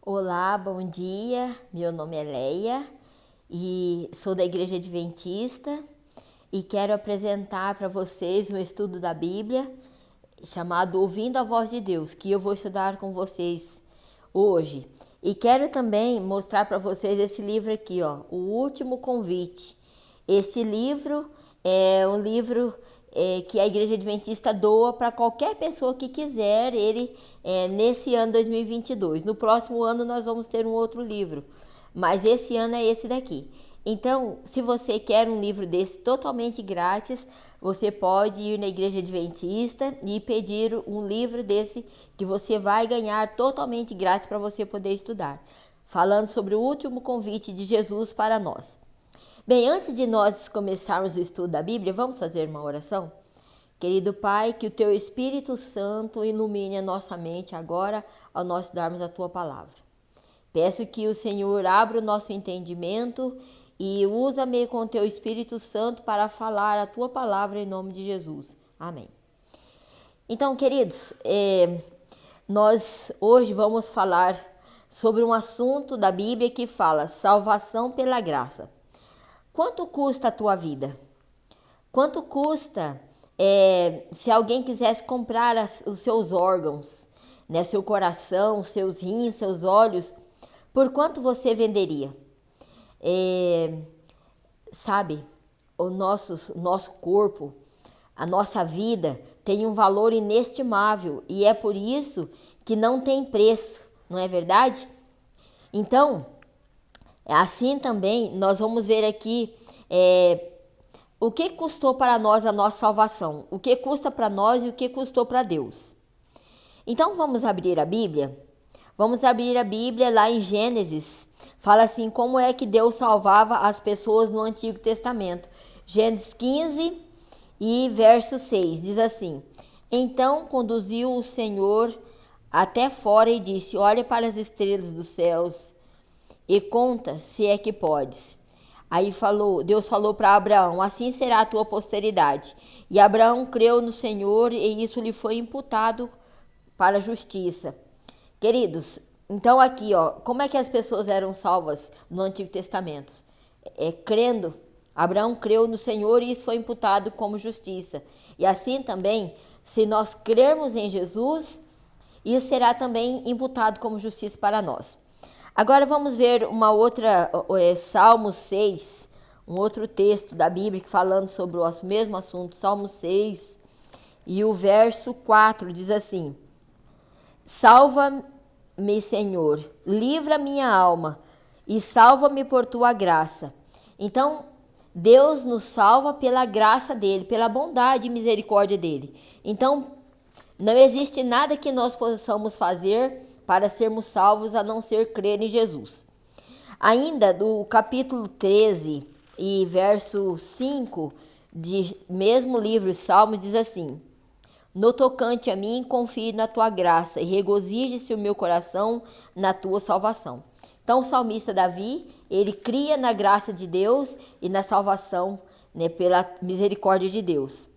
Olá, bom dia. Meu nome é Leia e sou da Igreja Adventista e quero apresentar para vocês um estudo da Bíblia chamado Ouvindo a Voz de Deus, que eu vou estudar com vocês hoje. E quero também mostrar para vocês esse livro aqui, ó, O Último Convite. Esse livro é um livro que a Igreja Adventista doa para qualquer pessoa que quiser ele nesse ano 2022. No próximo ano nós vamos ter um outro livro, mas esse ano é esse daqui. Então, se você quer um livro desse totalmente grátis, você pode ir na Igreja Adventista e pedir um livro desse que você vai ganhar totalmente grátis para você poder estudar. Falando sobre o último convite de Jesus para nós. Bem, antes de nós começarmos o estudo da Bíblia, vamos fazer uma oração? Querido Pai, que o Teu Espírito Santo ilumine a nossa mente agora ao nós estudarmos a Tua Palavra. Peço que o Senhor abra o nosso entendimento e usa-me com o Teu Espírito Santo para falar a Tua Palavra em nome de Jesus. Amém. Então, queridos, nós hoje vamos falar sobre um assunto da Bíblia que fala salvação pela graça. Quanto custa a tua vida? Quanto custa se alguém quisesse comprar os seus órgãos, né, seu coração, seus rins, seus olhos, por quanto você venderia? Sabe, o nosso corpo, a nossa vida tem um valor inestimável e é por isso que não tem preço, não é verdade? Então, assim também, nós vamos ver aqui o que custou para nós a nossa salvação, o que custa para nós e o que custou para Deus. Então, vamos abrir a Bíblia? Vamos abrir a Bíblia lá em Gênesis. Fala assim, como é que Deus salvava as pessoas no Antigo Testamento. Gênesis 15 e verso 6, diz assim: Então conduziu o Senhor até fora e disse, olha para as estrelas dos céus e conta se é que podes. Aí Deus falou para Abraão, assim será a tua posteridade. E Abraão creu no Senhor e isso lhe foi imputado para a justiça. Queridos, então aqui, ó, como é que as pessoas eram salvas no Antigo Testamento? Crendo. Abraão creu no Senhor e isso foi imputado como justiça. E assim também, se nós crermos em Jesus, isso será também imputado como justiça para nós. Agora vamos ver uma outra, Salmo 6, um outro texto da Bíblia falando sobre o mesmo assunto, Salmo 6, e o verso 4 diz assim: Salva-me, Senhor, livra minha alma e salva-me por tua graça. Então, Deus nos salva pela graça dele, pela bondade e misericórdia dele. Então, não existe nada que nós possamos fazer para sermos salvos a não ser crer em Jesus. Ainda do capítulo 13 e verso 5 de mesmo livro Salmos diz assim: No tocante a mim, confio na tua graça e regozije-se o meu coração na tua salvação. Então o salmista Davi, ele cria na graça de Deus e na salvação, né, pela misericórdia de Deus.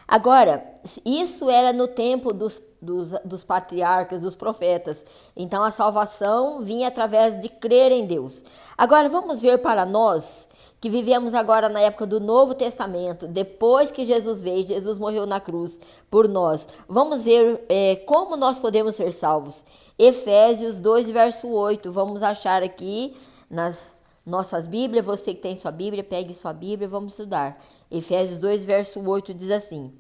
Agora, isso era no tempo dos patriarcas, dos profetas. Então, a salvação vinha através de crer em Deus. Agora, vamos ver para nós, que vivemos agora na época do Novo Testamento, depois que Jesus veio, Jesus morreu na cruz por nós. Vamos ver como nós podemos ser salvos. Efésios 2, verso 8. Vamos achar aqui nas nossas Bíblias. Você que tem sua Bíblia, pegue sua Bíblia, vamos estudar. Efésios 2, verso 8 diz assim: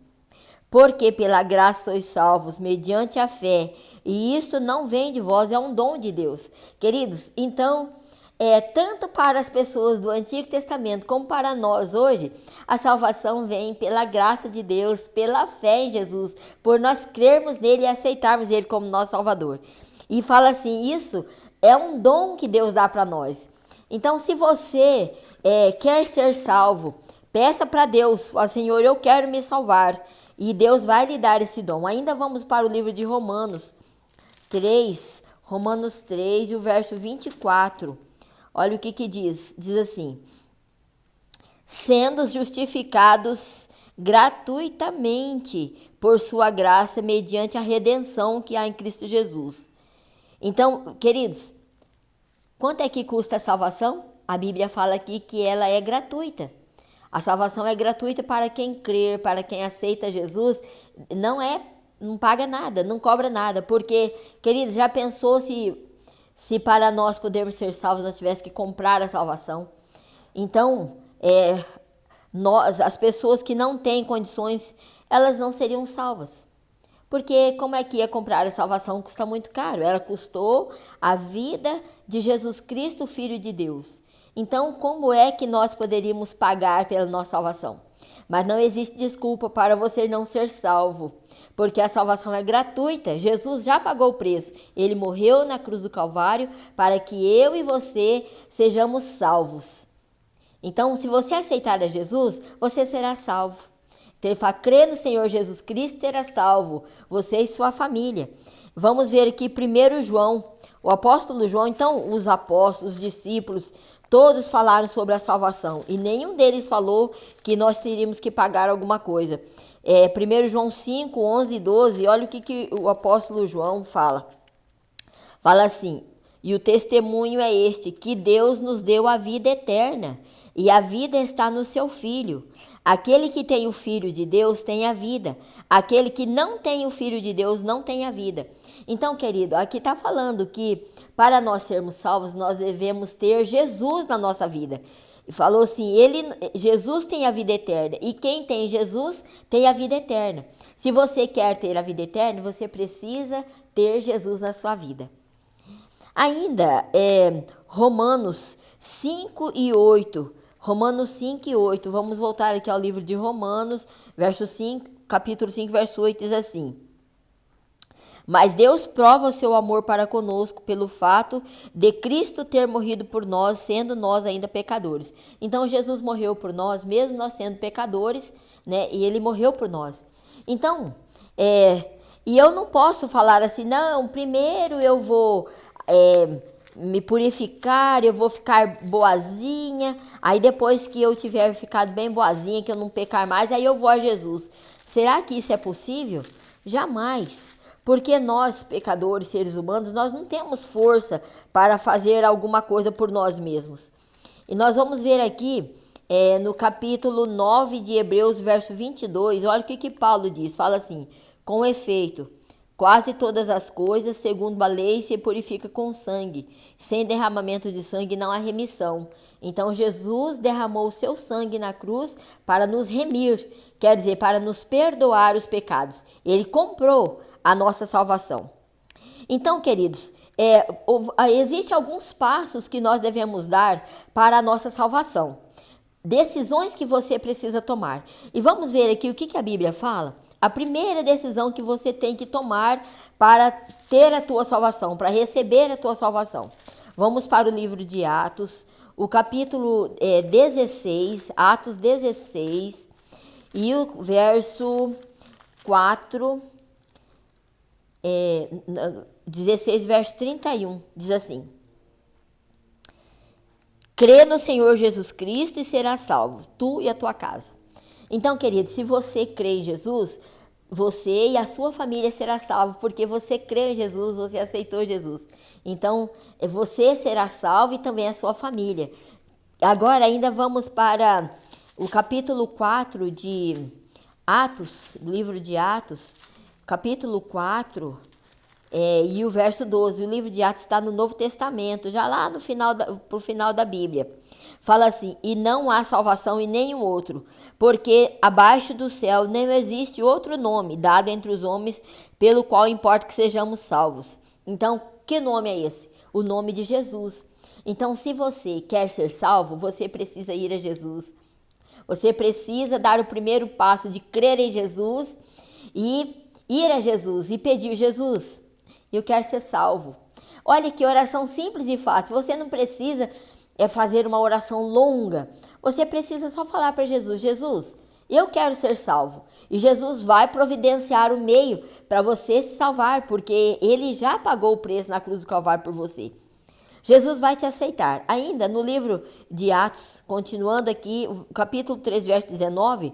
Porque pela graça sois salvos, mediante a fé, e isto não vem de vós, é um dom de Deus. Queridos, então, tanto para as pessoas do Antigo Testamento como para nós hoje, a salvação vem pela graça de Deus, pela fé em Jesus, por nós crermos nele e aceitarmos ele como nosso Salvador. E fala assim, isso é um dom que Deus dá para nós. Então, se você quer ser salvo, peça para Deus, fala, Senhor, eu quero me salvar. E Deus vai lhe dar esse dom. Ainda vamos para o livro de Romanos 3, e o verso 24. Olha o que diz. Diz assim: Sendo justificados gratuitamente por sua graça, mediante a redenção que há em Cristo Jesus. Então, queridos, quanto é que custa a salvação? A Bíblia fala aqui que ela é gratuita. A salvação é gratuita para quem crer, para quem aceita Jesus. Não paga nada, não cobra nada. Porque, queridos, já pensou se para nós podermos ser salvos nós tivéssemos que comprar a salvação? Então, as pessoas que não têm condições, elas não seriam salvas. Porque como é que ia comprar a salvação? Custa muito caro. Ela custou a vida de Jesus Cristo, Filho de Deus. Então, como é que nós poderíamos pagar pela nossa salvação? Mas não existe desculpa para você não ser salvo, porque a salvação é gratuita. Jesus já pagou o preço. Ele morreu na cruz do Calvário para que eu e você sejamos salvos. Então, se você aceitar a Jesus, você será salvo. Então, ele fala, crê no Senhor Jesus Cristo, será salvo, você e sua família. Vamos ver aqui 1 João, o apóstolo João. Então, os apóstolos, os discípulos, todos falaram sobre a salvação. E nenhum deles falou que nós teríamos que pagar alguma coisa. 1 João 5, 11 e 12, olha o que o apóstolo João fala. Fala assim, e o testemunho é este, que Deus nos deu a vida eterna, e a vida está no seu Filho. Aquele que tem o Filho de Deus tem a vida. Aquele que não tem o Filho de Deus não tem a vida. Então, querido, aqui está falando que para nós sermos salvos, nós devemos ter Jesus na nossa vida. E falou assim, Jesus tem a vida eterna. E quem tem Jesus tem a vida eterna. Se você quer ter a vida eterna, você precisa ter Jesus na sua vida. Ainda, Romanos 5 e 8. Romanos 5 e 8, vamos voltar aqui ao livro de Romanos, capítulo 5, verso 8, diz assim: mas Deus prova o seu amor para conosco pelo fato de Cristo ter morrido por nós, sendo nós ainda pecadores. Então, Jesus morreu por nós, mesmo nós sendo pecadores, né? E ele morreu por nós. Então, e eu não posso falar assim, não, primeiro eu vou me purificar, eu vou ficar boazinha, aí depois que eu tiver ficado bem boazinha, que eu não pecar mais, aí eu vou a Jesus. Será que isso é possível? Jamais. Porque nós, pecadores, seres humanos, nós não temos força para fazer alguma coisa por nós mesmos. E nós vamos ver aqui, no capítulo 9 de Hebreus, verso 22, olha o que Paulo diz, fala assim, com efeito, quase todas as coisas, segundo a lei, se purifica com sangue. Sem derramamento de sangue não há remissão. Então, Jesus derramou o seu sangue na cruz para nos remir, quer dizer, para nos perdoar os pecados. Ele comprou a nossa salvação. Então, queridos, existem alguns passos que nós devemos dar para a nossa salvação. Decisões que você precisa tomar. E vamos ver aqui o que a Bíblia fala. A primeira decisão que você tem que tomar para ter a tua salvação, para receber a tua salvação. Vamos para o livro de Atos, o capítulo 16, Atos 16, e o verso 4, 16, verso 31, diz assim: crê no Senhor Jesus Cristo e serás salvo, tu e a tua casa. Então, querido, se você crê em Jesus, você e a sua família será salvo, porque você crê em Jesus, você aceitou Jesus. Então, você será salvo e também a sua família. Agora, ainda vamos para o capítulo 4 de Atos, livro de Atos, capítulo 4, e o verso 12. O livro de Atos está no Novo Testamento, já lá no final da Bíblia. Fala assim, e não há salvação em nenhum outro, porque abaixo do céu não existe outro nome dado entre os homens pelo qual importa que sejamos salvos. Então, que nome é esse? O nome de Jesus. Então, se você quer ser salvo, você precisa ir a Jesus. Você precisa dar o primeiro passo de crer em Jesus e ir a Jesus e pedir: Jesus, eu quero ser salvo. Olha que oração simples e fácil. Você não precisa fazer uma oração longa. Você precisa só falar para Jesus: Jesus, eu quero ser salvo. E Jesus vai providenciar o meio para você se salvar, porque ele já pagou o preço na cruz do Calvário por você. Jesus vai te aceitar. Ainda no livro de Atos, continuando aqui, o capítulo 3, verso 19,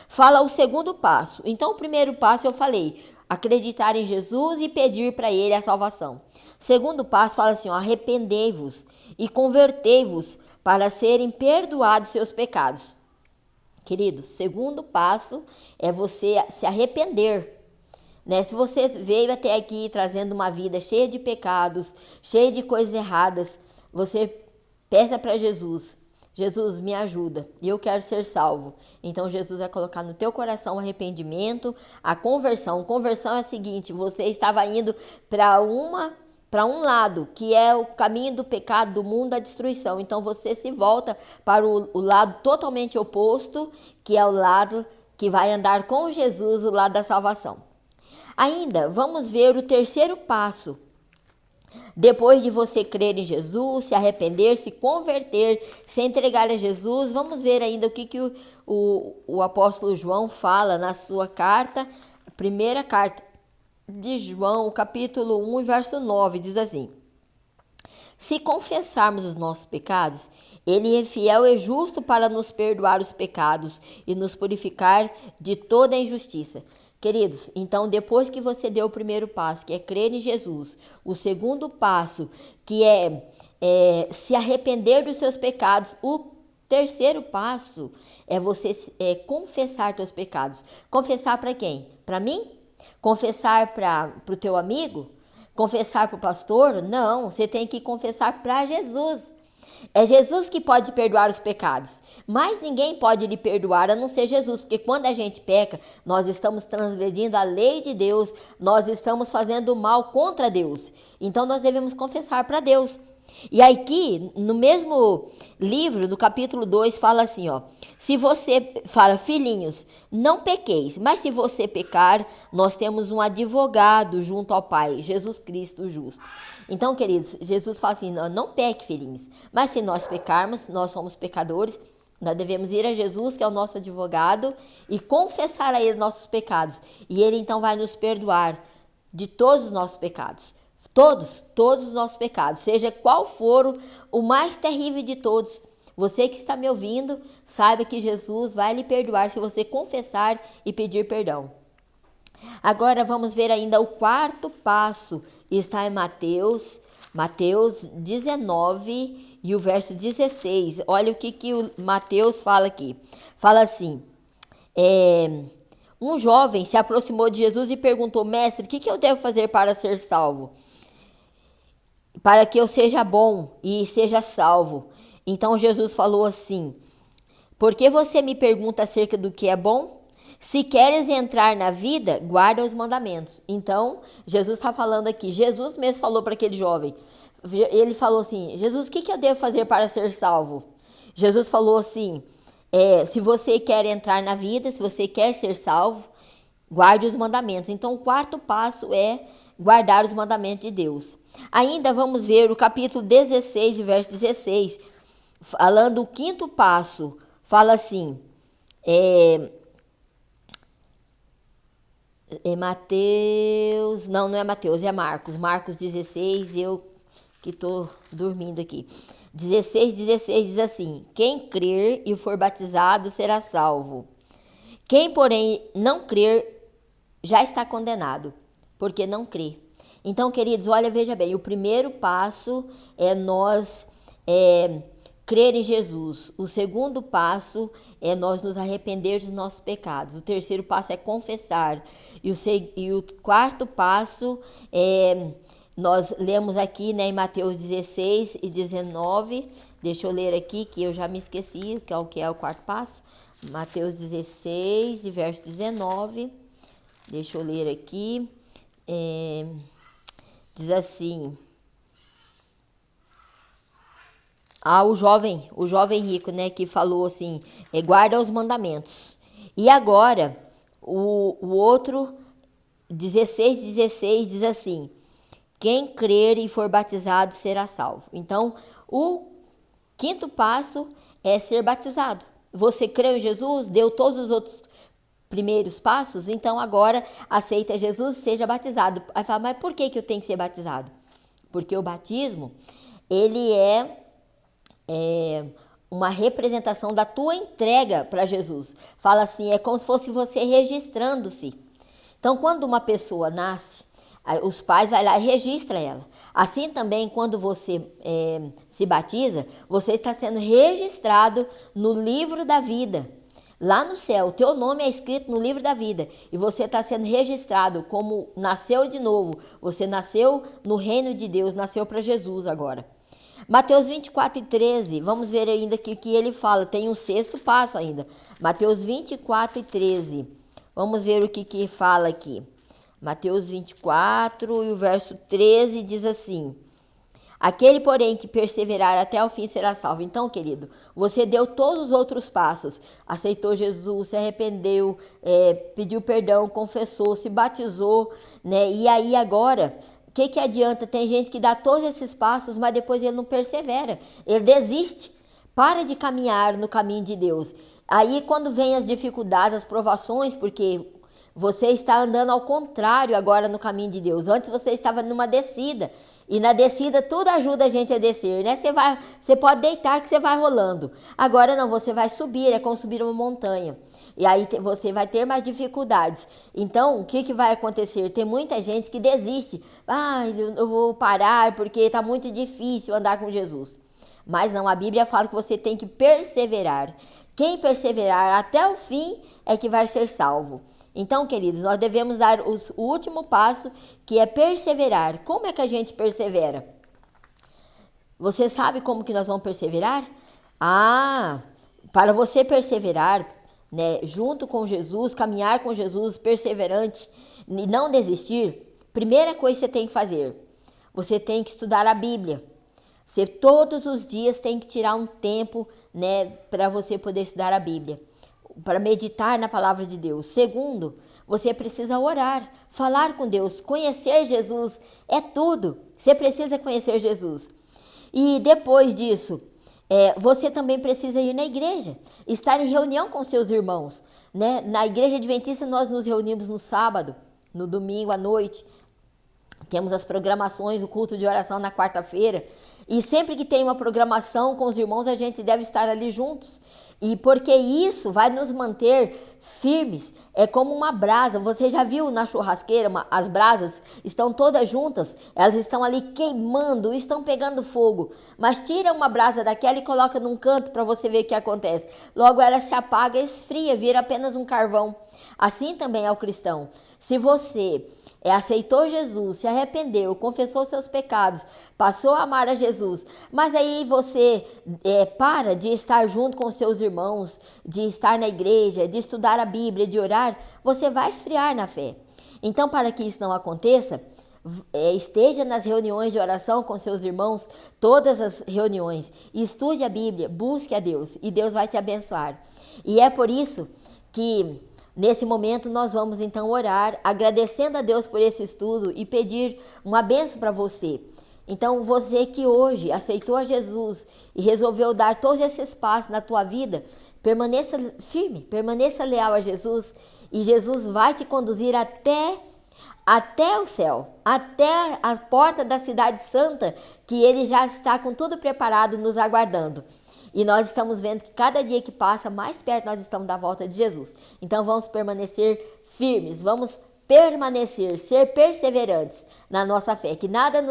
fala o segundo passo. Então, o primeiro passo eu falei, acreditar em Jesus e pedir para ele a salvação. Segundo passo fala assim, ó, arrependei-vos e convertei-vos para serem perdoados seus pecados. Queridos, segundo passo é você se arrepender, né? Se você veio até aqui trazendo uma vida cheia de pecados, cheia de coisas erradas, você peça para Jesus, Jesus, me ajuda, e eu quero ser salvo. Então Jesus vai colocar no teu coração o arrependimento, a conversão. Conversão é a seguinte, você estava indo para um lado, que é o caminho do pecado, do mundo, da destruição. Então você se volta para o lado totalmente oposto, que é o lado que vai andar com Jesus, o lado da salvação. Ainda, vamos ver o terceiro passo. Depois de você crer em Jesus, se arrepender, se converter, se entregar a Jesus, vamos ver ainda o que o apóstolo João fala na sua carta, primeira carta de João, capítulo 1, verso 9, diz assim: se confessarmos os nossos pecados, ele é fiel e justo para nos perdoar os pecados e nos purificar de toda injustiça. Queridos, então depois que você deu o primeiro passo, que é crer em Jesus, o segundo passo, que é se arrepender dos seus pecados, o terceiro passo é você confessar seus pecados. Confessar para quem? Para mim? Confessar para o teu amigo? Confessar para o pastor? Não, você tem que confessar para Jesus. É Jesus que pode perdoar os pecados, mas ninguém pode lhe perdoar a não ser Jesus, porque quando a gente peca, nós estamos transgredindo a lei de Deus, nós estamos fazendo mal contra Deus, então nós devemos confessar para Deus. E aqui, no mesmo livro, no capítulo 2, fala assim, ó, se você fala, filhinhos, não pequeis, mas se você pecar, nós temos um advogado junto ao Pai, Jesus Cristo o justo. Então, queridos, Jesus fala assim, não peque, filhinhos, mas se nós pecarmos, nós somos pecadores, nós devemos ir a Jesus, que é o nosso advogado, e confessar a ele nossos pecados, e ele então vai nos perdoar de todos os nossos pecados. Todos os nossos pecados, seja qual for o mais terrível de todos. Você que está me ouvindo, saiba que Jesus vai lhe perdoar se você confessar e pedir perdão. Agora vamos ver ainda o quarto passo, está em Mateus 19 e o verso 16. Olha o que o Mateus fala aqui. Fala assim, um jovem se aproximou de Jesus e perguntou, mestre, o que eu devo fazer para ser salvo? Para que eu seja bom e seja salvo. Então Jesus falou assim, por que você me pergunta acerca do que é bom? Se queres entrar na vida, guarda os mandamentos. Então, Jesus está falando aqui, Jesus mesmo falou para aquele jovem, ele falou assim, Jesus, o que eu devo fazer para ser salvo? Jesus falou assim, se você quer entrar na vida, se você quer ser salvo, guarde os mandamentos. Então, o quarto passo é guardar os mandamentos de Deus. Ainda vamos ver o capítulo 16, verso 16, falando o quinto passo, fala assim, Mateus, não é Mateus, é Marcos 16, eu que estou dormindo aqui. 16 diz assim, quem crer e for batizado será salvo. Quem, porém, não crer já está condenado, porque não crê. Então, queridos, olha, veja bem, o primeiro passo é nós crer em Jesus. O segundo passo é nós nos arrepender dos nossos pecados. O terceiro passo é confessar. E o quarto passo nós lemos aqui, né, em Mateus 16 e 19. Deixa eu ler aqui, que eu já me esqueci, que é o quarto passo. Mateus 16 e verso 19. Deixa eu ler aqui. Diz assim, o jovem rico, né, que falou assim, guarda os mandamentos. E agora, o outro, 16 diz assim, quem crer e for batizado será salvo. Então, o quinto passo é ser batizado. Você creu em Jesus, deu todos os outros primeiros passos, então agora aceita Jesus, seja batizado. Aí fala, mas por que eu tenho que ser batizado? Porque o batismo, ele é uma representação da tua entrega para Jesus. Fala assim, é como se fosse você registrando-se. Então, quando uma pessoa nasce, os pais vão lá e registram ela. Assim também, quando você se batiza, você está sendo registrado no livro da vida. Lá no céu, o teu nome é escrito no livro da vida e você está sendo registrado como nasceu de novo. Você nasceu no reino de Deus, nasceu para Jesus agora. Mateus 24:13, vamos ver ainda que ele fala, tem um sexto passo ainda. Mateus 24:13, vamos ver o que fala aqui. Mateus 24 e o verso 13 diz assim: aquele, porém, que perseverar até o fim será salvo. Então, querido, você deu todos os outros passos. Aceitou Jesus, se arrependeu, pediu perdão, confessou, se batizou, né? E aí agora, o que adianta? Tem gente que dá todos esses passos, mas depois ele não persevera. Ele desiste, para de caminhar no caminho de Deus. Aí quando vem as dificuldades, as provações, porque você está andando ao contrário agora no caminho de Deus. Antes você estava numa descida. E na descida tudo ajuda a gente a descer, né? Você pode deitar que você vai rolando. Agora não, você vai subir, é como subir uma montanha. E aí você vai ter mais dificuldades. Então, o que vai acontecer? Tem muita gente que desiste. Eu vou parar porque está muito difícil andar com Jesus. Mas não, a Bíblia fala que você tem que perseverar. Quem perseverar até o fim é que vai ser salvo. Então, queridos, nós devemos dar o último passo, que é perseverar. Como é que a gente persevera? Você sabe como que nós vamos perseverar? Para você perseverar, né, junto com Jesus, caminhar com Jesus, perseverante e não desistir, primeira coisa que você tem que fazer, você tem que estudar a Bíblia. Você todos os dias tem que tirar um tempo, né, para você poder estudar a Bíblia, para meditar na palavra de Deus. Segundo, você precisa orar, falar com Deus, conhecer Jesus, é tudo. Você precisa conhecer Jesus. E depois disso, você também precisa ir na igreja, estar em reunião com seus irmãos, né? Na igreja adventista nós nos reunimos no sábado, no domingo à noite. Temos as programações, o culto de oração na quarta-feira. E sempre que tem uma programação com os irmãos, a gente deve estar ali juntos. E porque isso vai nos manter firmes. É como uma brasa. Você já viu na churrasqueira, as brasas estão todas juntas. Elas estão ali queimando, estão pegando fogo. Mas tira uma brasa daquela e coloca num canto para você ver o que acontece. Logo ela se apaga, esfria, vira apenas um carvão. Assim também é o cristão. Se você aceitou Jesus, se arrependeu, confessou seus pecados, passou a amar a Jesus, mas aí você para de estar junto com seus irmãos, de estar na igreja, de estudar a Bíblia, de orar, você vai esfriar na fé. Então, para que isso não aconteça, esteja nas reuniões de oração com seus irmãos, todas as reuniões, e estude a Bíblia, busque a Deus, e Deus vai te abençoar. E é por isso que nesse momento nós vamos então orar, agradecendo a Deus por esse estudo e pedir uma bênção para você. Então você que hoje aceitou a Jesus e resolveu dar todos esses passos na tua vida, permaneça firme, permaneça leal a Jesus e Jesus vai te conduzir até o céu, até a porta da cidade santa, que ele já está com tudo preparado nos aguardando. E nós estamos vendo que cada dia que passa, mais perto nós estamos da volta de Jesus. Então vamos permanecer firmes, vamos permanecer, ser perseverantes na nossa fé. Que nada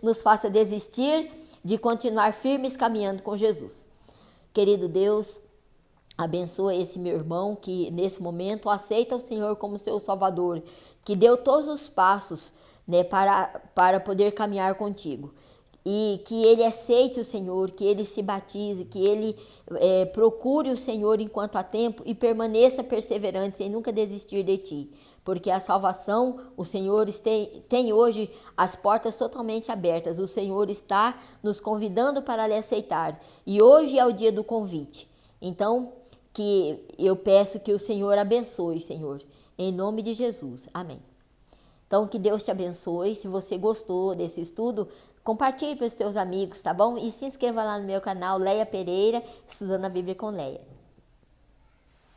nos faça desistir de continuar firmes caminhando com Jesus. Querido Deus, abençoa esse meu irmão que nesse momento aceita o Senhor como seu Salvador, que deu todos os passos, né, para poder caminhar contigo. E que ele aceite o Senhor, que ele se batize, que ele procure o Senhor enquanto há tempo e permaneça perseverante sem nunca desistir de ti. Porque a salvação, o Senhor tem hoje as portas totalmente abertas. O Senhor está nos convidando para lhe aceitar. E hoje é o dia do convite. Então, que eu peço que o Senhor abençoe, Senhor, em nome de Jesus. Amém. Então, que Deus te abençoe. Se você gostou desse estudo, compartilhe para os teus amigos, tá bom? E se inscreva lá no meu canal, Leia Pereira, Estudando a Bíblia com Leia.